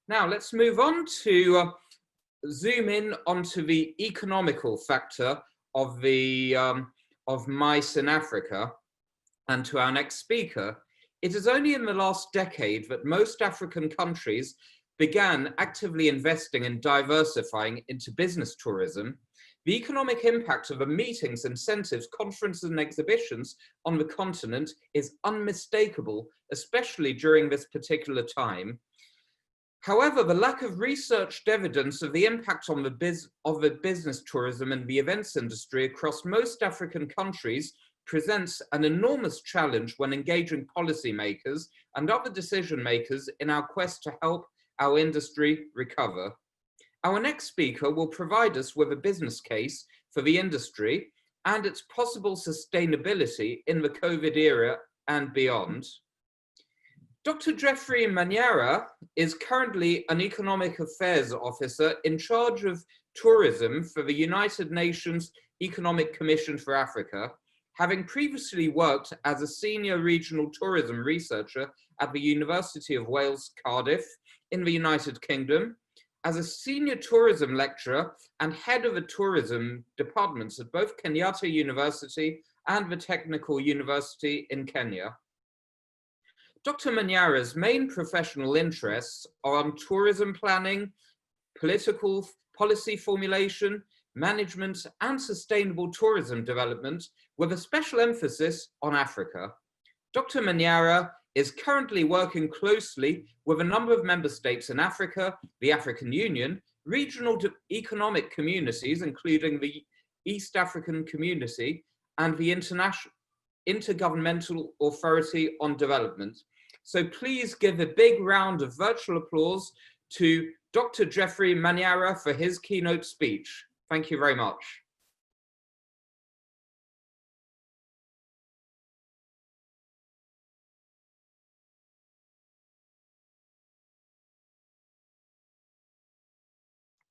Now let's move on to zoom in onto the economical factor of the of mice in Africa, and to our next speaker. It is only in the last decade that most African countries began actively investing in diversifying into business tourism. The economic impact of the meetings, incentives, conferences, and exhibitions on the continent is unmistakable, especially during this particular time. However, the lack of researched evidence of the impact on the business tourism and the events industry across most African countries presents an enormous challenge when engaging policymakers and other decision makers in our quest to help our industry recover. Our next speaker will provide us with a business case for the industry and its possible sustainability in the COVID era and beyond. Dr. Geoffrey Manyara is currently an Economic Affairs Officer in charge of tourism for the United Nations Economic Commission for Africa, having previously worked as a senior regional tourism researcher at the University of Wales, Cardiff, in the United Kingdom, as a senior tourism lecturer and head of the tourism departments at both Kenyatta University and the Technical University in Kenya. Dr. Manyara's main professional interests are on tourism planning, political policy formulation, management, and sustainable tourism development, with a special emphasis on Africa. Dr. Manyara is currently working closely with a number of member states in Africa, the African Union, regional economic communities, including the East African Community, and the Intergovernmental Authority on Development. So please give a big round of virtual applause to Dr. Geoffrey Manyara for his keynote speech. Thank you very much.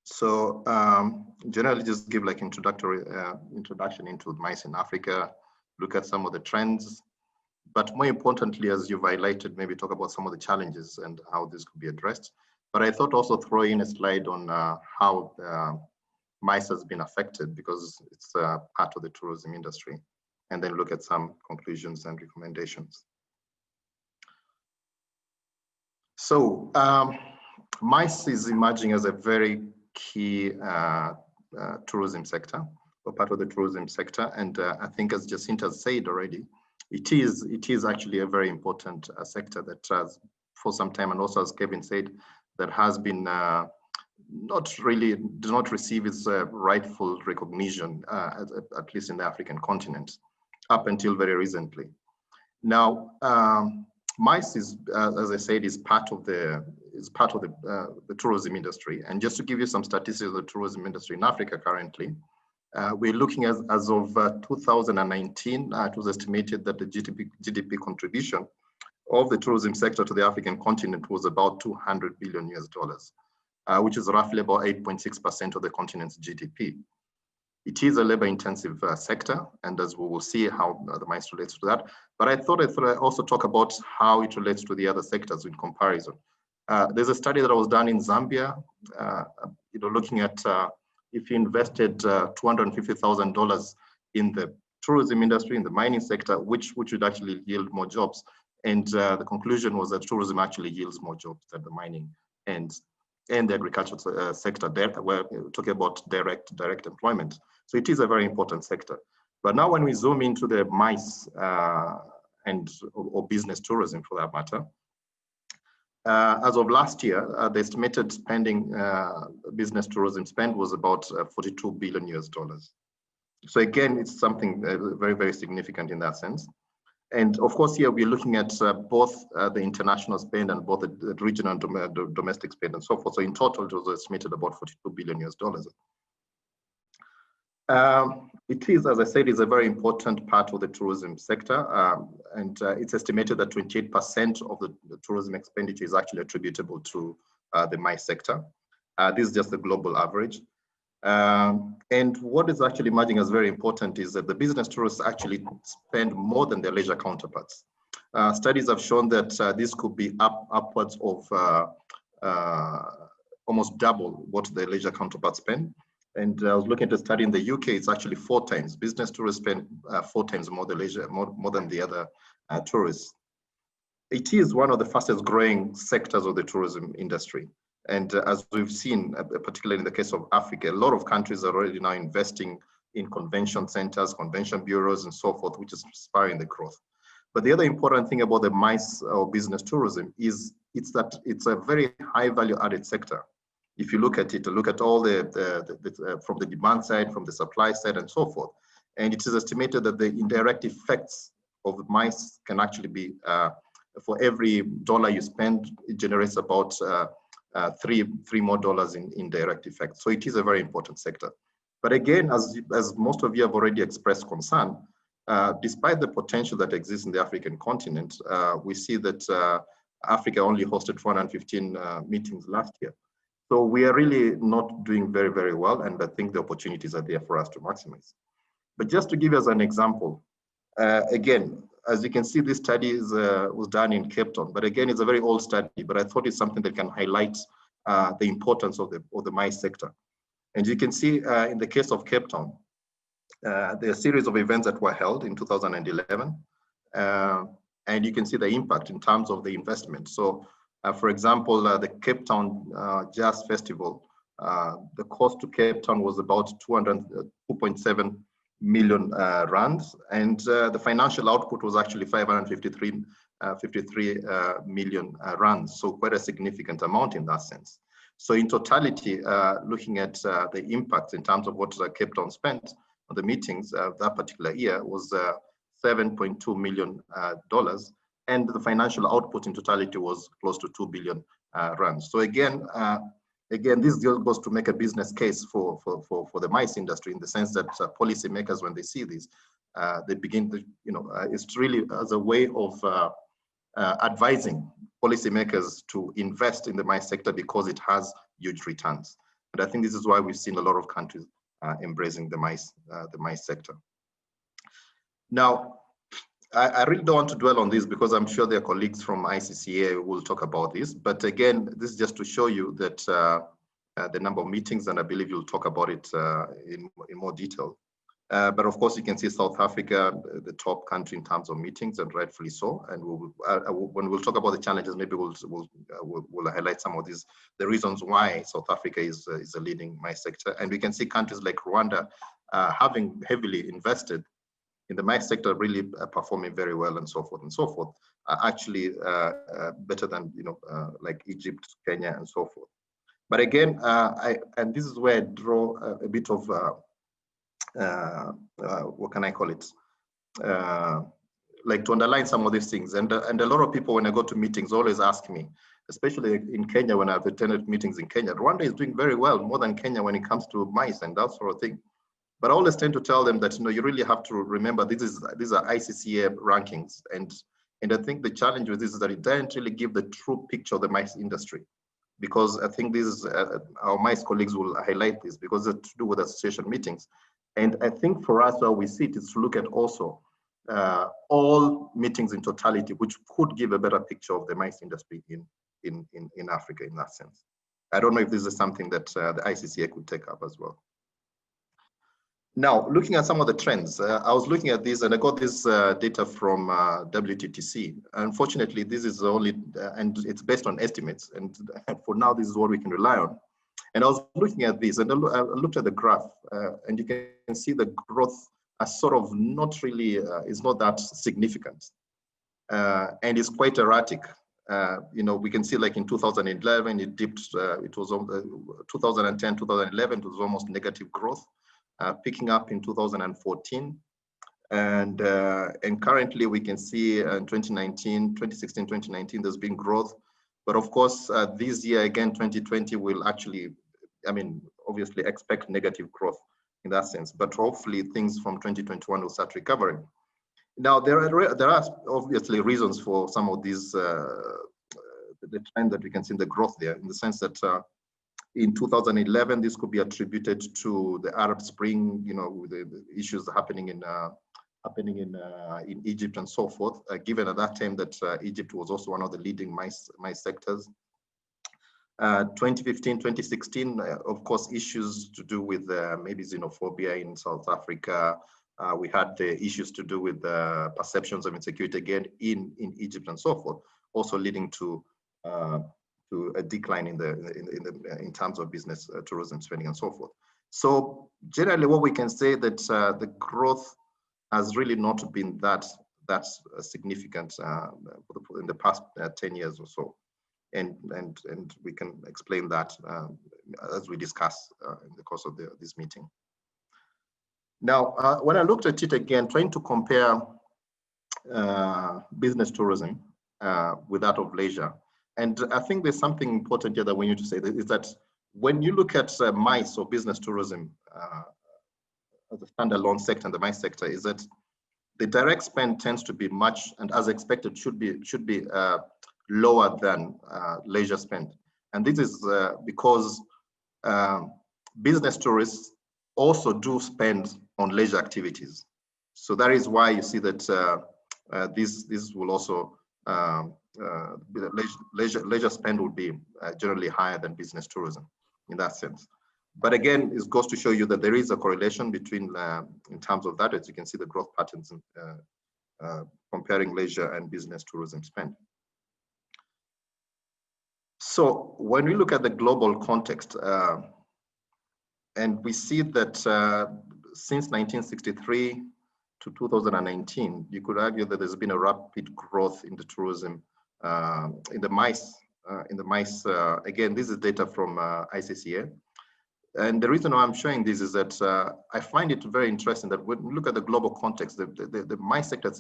So generally just give like introduction into mice in Africa, look at some of the trends, but more importantly, as you've highlighted, maybe talk about some of the challenges and how this could be addressed. But I thought also throw in a slide on how mice has been affected, because it's part of the tourism industry, and then look at some conclusions and recommendations. So mice is emerging as a very key tourism sector, or part of the tourism sector, and I think as Jacinta said already, it is actually a very important sector that has for some time, and also as Kevin said, that has been does not receive its rightful recognition, at least in the African continent, up until very recently. Now, MICE is, as I said, is part of the tourism industry. And just to give you some statistics of the tourism industry in Africa currently, we're looking as of 2019, it was estimated that the GDP contribution of the tourism sector to the African continent was about $200 billion, which is roughly about 8.6% of the continent's GDP. It is a labor-intensive sector, and as we will see how the MICE relates to that. But I thought I'd also talk about how it relates to the other sectors in comparison. There's a study that was done in Zambia, looking at if you invested $250,000 in the tourism industry, in the mining sector, which would actually yield more jobs. And the conclusion was that tourism actually yields more jobs than the mining and the agricultural sector. We're talking about direct employment. So it is a very important sector. But now when we zoom into the MICE or business tourism for that matter, as of last year, the estimated spending, business tourism spend was about $42 billion. So again, it's something very, very significant in that sense. And of course, here we're looking at both the international spend and both the regional and domestic spend and so forth. So in total, it was estimated about $42 billion. It is, as I said, is a very important part of the tourism sector. And it's estimated that 28% of the tourism expenditure is actually attributable to the MICE sector. This is just the global average. And what is actually emerging as very important is that the business tourists actually spend more than their leisure counterparts. Studies have shown that this could be upwards of almost double what the leisure counterparts spend. And I was looking at a study in the UK, it's actually 4 times. Business tourists spend 4 times more than leisure, more than the other tourists. It is one of the fastest growing sectors of the tourism industry. And as we've seen, particularly in the case of Africa, a lot of countries are already now investing in convention centers, convention bureaus, and so forth, which is inspiring the growth. But the other important thing about the MICE or business tourism is that it's a very high value added sector. If you look at it, look at all from the demand side, from the supply side, and so forth. And it is estimated that the indirect effects of MICE can actually be, for every dollar you spend, it generates about three more dollars in direct effects. So it is a very important sector. But again, as most of you have already expressed concern, despite the potential that exists in the African continent, we see that Africa only hosted 415 meetings last year. So we are really not doing very, very well. And I think the opportunities are there for us to maximize. But just to give us an example, again, as you can see, this study was done in Cape Town. But again, it's a very old study, but I thought it's something that can highlight the importance of the MICE sector. And you can see in the case of Cape Town, there are a series of events that were held in 2011. And you can see the impact in terms of the investment. So, for example, the Cape Town Jazz Festival, the cost to Cape Town was about 2.7 million rands, and the financial output was actually 553 million rands. So quite a significant amount in that sense. So in totality, looking at the impact in terms of what Cape Town spent on the meetings that particular year was $7.2 million. And the financial output in totality was close to 2 billion rands. So again, this goes to make a business case for the MICE industry, in the sense that policymakers, when they see this, they begin to, it's really as a way of advising policymakers to invest in the MICE sector because it has huge returns. And I think this is why we've seen a lot of countries embracing the MICE sector. Now, I really don't want to dwell on this because I'm sure their colleagues from ICCA will talk about this. But again, this is just to show you that the number of meetings, and I believe you'll talk about it in more detail. But of course, you can see South Africa, the top country in terms of meetings, and rightfully so. And when we'll talk about the challenges, maybe we'll highlight some of these, the reasons why South Africa is a leading MICE sector. And we can see countries like Rwanda having heavily invested in the MICE sector, really performing very well, and so forth, actually better than like Egypt, Kenya, and so forth. But again, and this is where I draw a bit of what can I call it? Like to underline some of these things. And a lot of people, when I go to meetings, always ask me, especially in Kenya, when I've attended meetings in Kenya, Rwanda is doing very well, more than Kenya when it comes to MICE and that sort of thing. But I always tend to tell them that you really have to remember these are ICCA rankings, and I think the challenge with this is that it doesn't really give the true picture of the MICE industry, because I think this is our MICE colleagues will highlight this because it's to do with association meetings, and I think for us where we sit is to look at also all meetings in totality, which could give a better picture of the MICE industry in Africa in that sense. I don't know if this is something that the ICCA could take up as well. Now, looking at some of the trends, I was looking at this and I got this data from WTTC. Unfortunately, this is only, and it's based on estimates. And for now, this is what we can rely on. And I was looking at this and I looked at the graph and you can see the growth as sort of not really, is not that significant. And it's quite erratic. We can see like in 2011, it dipped, it was 2010, 2011, it was almost negative growth. Picking up in 2014, and currently we can see in 2019, 2016, 2019, there's been growth, but of course this year again, 2020 will actually, obviously expect negative growth in that sense, but hopefully things from 2021 will start recovering. Now there are obviously reasons for some of these, the trend that we can see in the growth there, in the sense that in 2011, this could be attributed to the Arab Spring, with the issues happening in Egypt and so forth. Given at that time that Egypt was also one of the leading MICE sectors. 2015, 2016, of course, issues to do with maybe xenophobia in South Africa. We had the issues to do with perceptions of insecurity again in Egypt and so forth, also leading to a decline in terms of business tourism spending and so forth. So generally, what we can say that the growth has really not been that significant in the past 10 years or so. And we can explain that as we discuss in the course of this meeting. Now, when I looked at it again, trying to compare business tourism with that of leisure, and I think there's something important here that we need to say, is that when you look at MICE or business tourism as a standalone sector, and the MICE sector, is that the direct spend tends to be much, and as expected, should be lower than leisure spend. And this is because business tourists also do spend on leisure activities. So that is why you see that this will also, leisure spend would be generally higher than business tourism in that sense. But again, it goes to show you that there is a correlation between, in terms of that, as you can see the growth patterns comparing leisure and business tourism spend. So when we look at the global context, and we see that since 1963 to 2019, you could argue that there's been a rapid growth in the tourism, in the MICE. Again, this is data from ICCA. And the reason why I'm showing this is that I find it very interesting that when we look at the global context, the MICE sector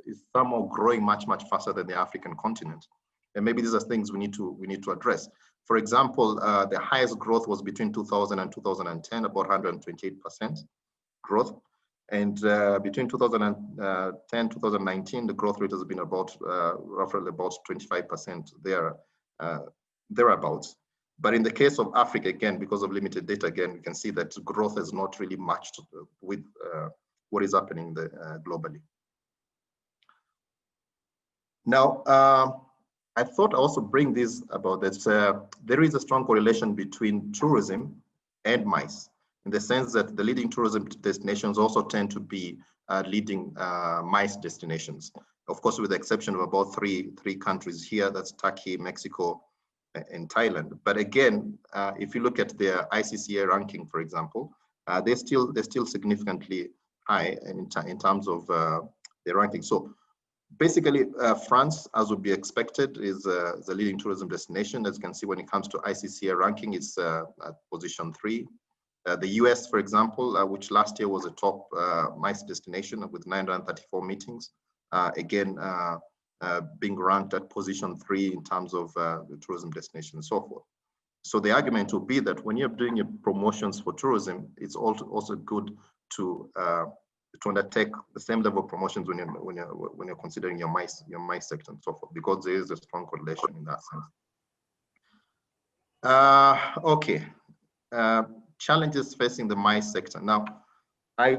is somehow growing much faster than the African continent. And maybe these are things we need to address. For example, the highest growth was between 2000 and 2010, about 128% growth. And between 2010 2019, the growth rate has been about roughly about 25% thereabouts. But in the case of Africa, again, because of limited data, again, we can see that growth has not really matched with what is happening globally. Now, I thought I also bring this about that there is a strong correlation between tourism and MICE, in the sense that the leading tourism destinations also tend to be leading MICE destinations. Of course, with the exception of about three countries here, that's Turkey, Mexico, and Thailand. But again, if you look at their ICCA ranking, for example, they're still significantly high in terms of their ranking. So basically, France, as would be expected, is the leading tourism destination. As you can see, when it comes to ICCA ranking, it's at position 3. The US, for example, which last year was a top MICE destination with 934 meetings, again, being ranked at position 3 in terms of the tourism destination and so forth. So the argument would be that when you're doing your promotions for tourism, it's also good to undertake the same level of promotions when you're considering your MICE sector and so forth, because there is a strong correlation in that sense. Okay, challenges facing the MICE sector. Now, I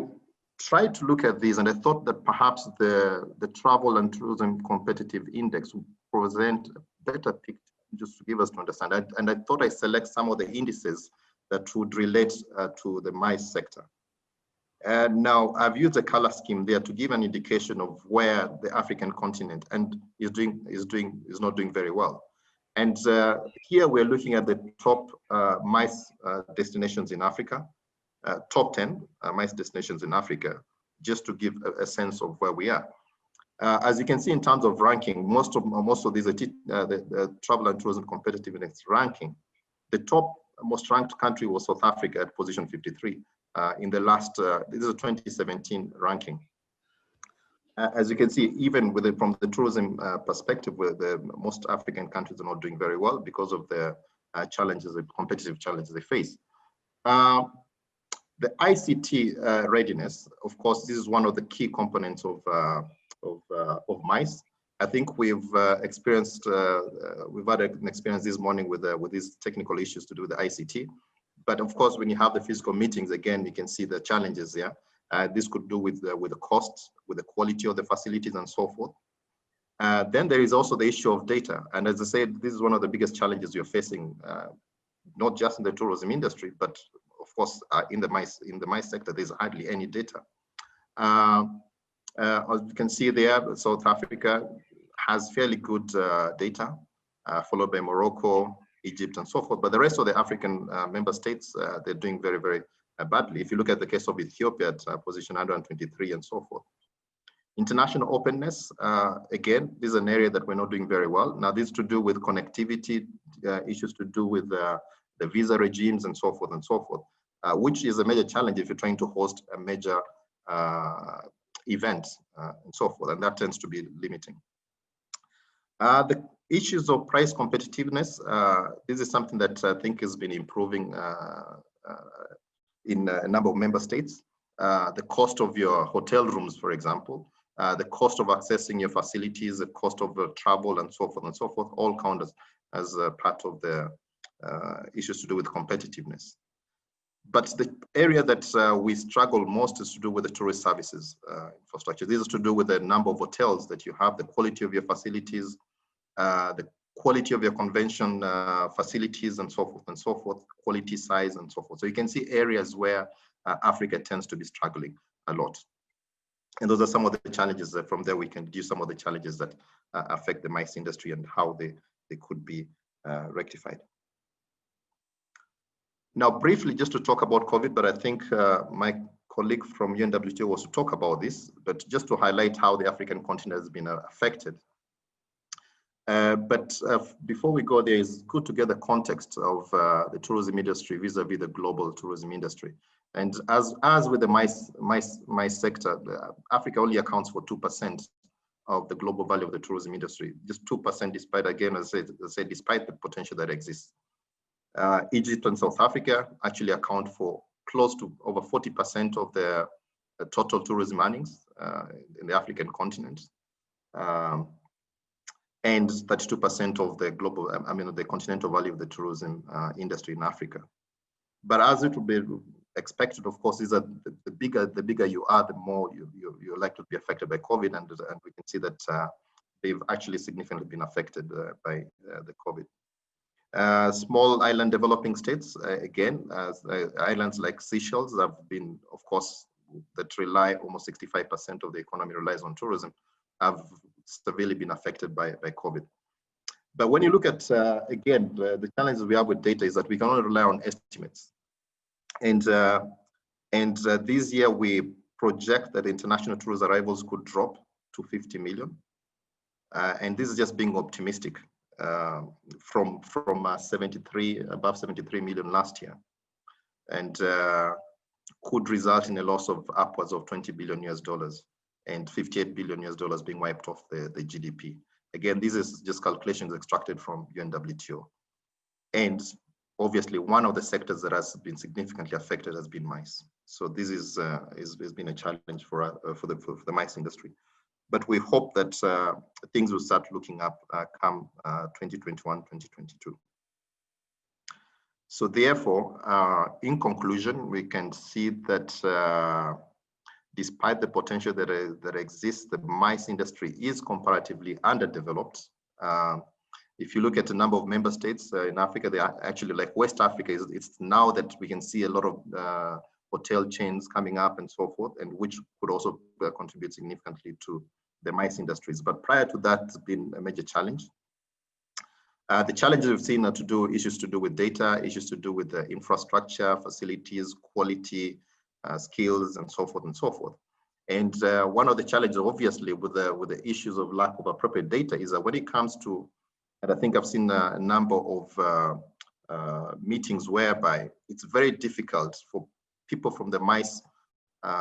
tried to look at these, and I thought that perhaps the Travel and Tourism Competitive Index would present a better picture, just to give us to understand. And I thought I select some of the indices that would relate to the MICE sector. And now I've used a color scheme there to give an indication of where the African continent is not doing very well. And here we're looking at the top MICE destinations in Africa, top 10 MICE destinations in Africa, just to give a sense of where we are. As you can see in terms of ranking, most of these, the Travel and Tourism Competitive Index ranking, the top most ranked country was South Africa at position 53 in the last, this is a 2017 ranking. As you can see, even from the tourism perspective, where most African countries are not doing very well because of the challenges, the competitive challenges they face. The ICT readiness, of course, this is one of the key components of MICE. I think we've had an experience this morning with these technical issues to do with the ICT. But of course, when you have the physical meetings, again, you can see the challenges there. This could do with the costs, with the quality of the facilities and so forth. Then there is also the issue of data. And as I said, this is one of the biggest challenges you're facing, not just in the tourism industry, but of course, in the mice sector, there's hardly any data. As you can see there, South Africa has fairly good data, followed by Morocco, Egypt, and so forth. But the rest of the African member states, they're doing very, very badly. If you look at the case of Ethiopia at position 123 and so forth. International openness, again, this is an area that we're not doing very well. Now, this is to do with connectivity, issues to do with the visa regimes and so forth, which is a major challenge if you're trying to host a major event and so forth, and that tends to be limiting. The issues of price competitiveness, this is something that I think has been improving in a number of member states. The cost of your hotel rooms, for example, the cost of accessing your facilities, the cost of travel and so forth, all count as part of the issues to do with competitiveness. But the area that we struggle most is to do with the tourist services infrastructure. This is to do with the number of hotels that you have, the quality of your facilities, the quality of your convention facilities and so forth, quality, size and so forth. So you can see areas where Africa tends to be struggling a lot. And those are some of the challenges that from there we can do some of the challenges that affect the MICE industry and how they could be rectified. Now, briefly, just to talk about COVID, but I think my colleague from UNWTO was to talk about this, but just to highlight how the African continent has been affected. But before we go there, it's good to get the context of the tourism industry vis-a-vis the global tourism industry. And as with the MICE sector, Africa only accounts for 2% of the global value of the tourism industry. Just 2%, despite, again, as I said, despite the potential that exists. Egypt and South Africa actually account for close to over 40% of the total tourism earnings in the African continent. And 32% of the global, the continental value of the tourism industry in Africa. But as it would be expected, of course, is that the bigger you are, the more you're likely to be affected by COVID, and we can see that they've actually significantly been affected by the COVID. Small island developing states, again, islands like Seychelles have been, of course, that rely almost 65% of the economy relies on tourism, have severely been affected by COVID. But when you look at, again, the challenges we have with data is that we can only rely on estimates. And this year we project that international tourist arrivals could drop to 50 million. And this is just being optimistic from above 73 million last year. And could result in a loss of upwards of $20 billion and $58 billion being wiped off the GDP. Again, this is just calculations extracted from UNWTO. And obviously, one of the sectors that has been significantly affected has been MICE. So this has been a challenge for the MICE industry. But we hope that things will start looking up come 2021, 2022. So therefore, in conclusion, we can see that despite the potential that exists, the MICE industry is comparatively underdeveloped. If you look at the number of member states in Africa, they are actually like West Africa. It's now that we can see a lot of hotel chains coming up and so forth, and which could also contribute significantly to the MICE industries. But prior to that, it's been a major challenge. The challenges we've seen are issues to do with data, issues to do with the infrastructure, facilities, quality, skills, and so forth and so forth. And one of the challenges, obviously, with the issues of lack of appropriate data is that when it comes to, and I think I've seen a number of meetings whereby it's very difficult for people from the MICE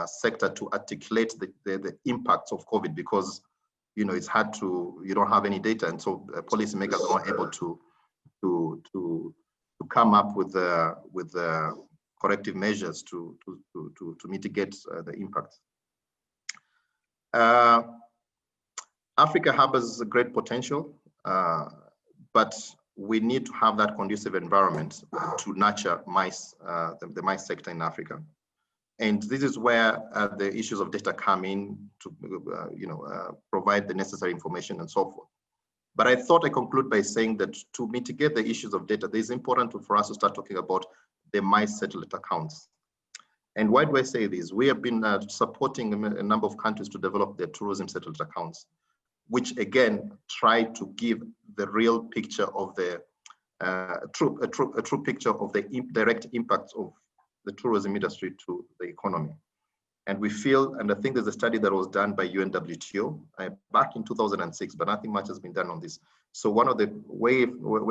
sector to articulate the impacts of COVID because, it's hard you don't have any data, and so policymakers are not able to come up with corrective measures to mitigate the impacts. Africa harbors a great potential, but we need to have that conducive environment to nurture MICE, the MICE sector in Africa. And this is where the issues of data come in to provide the necessary information and so forth. But I thought I conclude by saying that to mitigate the issues of data, it is important for us to start talking about the MICE settlement accounts. And why do I say this? We have been supporting a number of countries to develop their tourism settlement accounts, which again try to give the real picture of the a true picture of the direct impacts of the tourism industry to the economy. And we feel, and I think there's a study that was done by UNWTO back in 2006, but nothing much has been done on this. So one of the way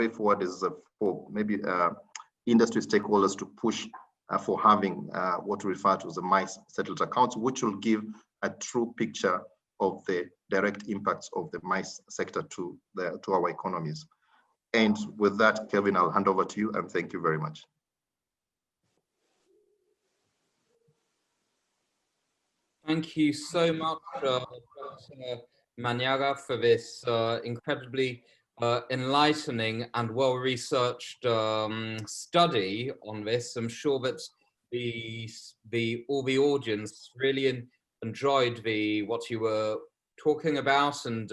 forward is for maybe industry stakeholders to push for having what we refer to as the MICE settled accounts, which will give a true picture of the direct impacts of the MICE sector to our economies. And with that, Kelvin, I'll hand over to you, and thank you very much. Thank you so much, Dr. Manyara, for this incredibly enlightening and well-researched study on this. I'm sure that all the audience really enjoyed what you were talking about, and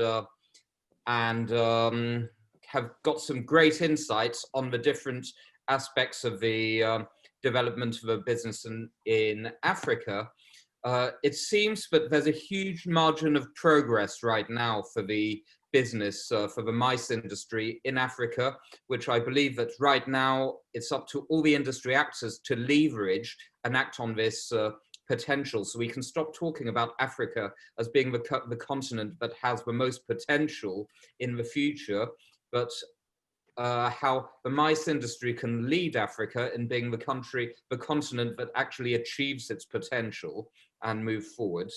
have got some great insights on the different aspects of the development of a business in Africa. It seems that there's a huge margin of progress right now for the business, for the MICE industry in Africa, which I believe that right now it's up to all the industry actors to leverage and act on this potential, so we can stop talking about Africa as being the continent that has the most potential in the future, but how the MICE industry can lead Africa in being the continent that actually achieves its potential and move forward.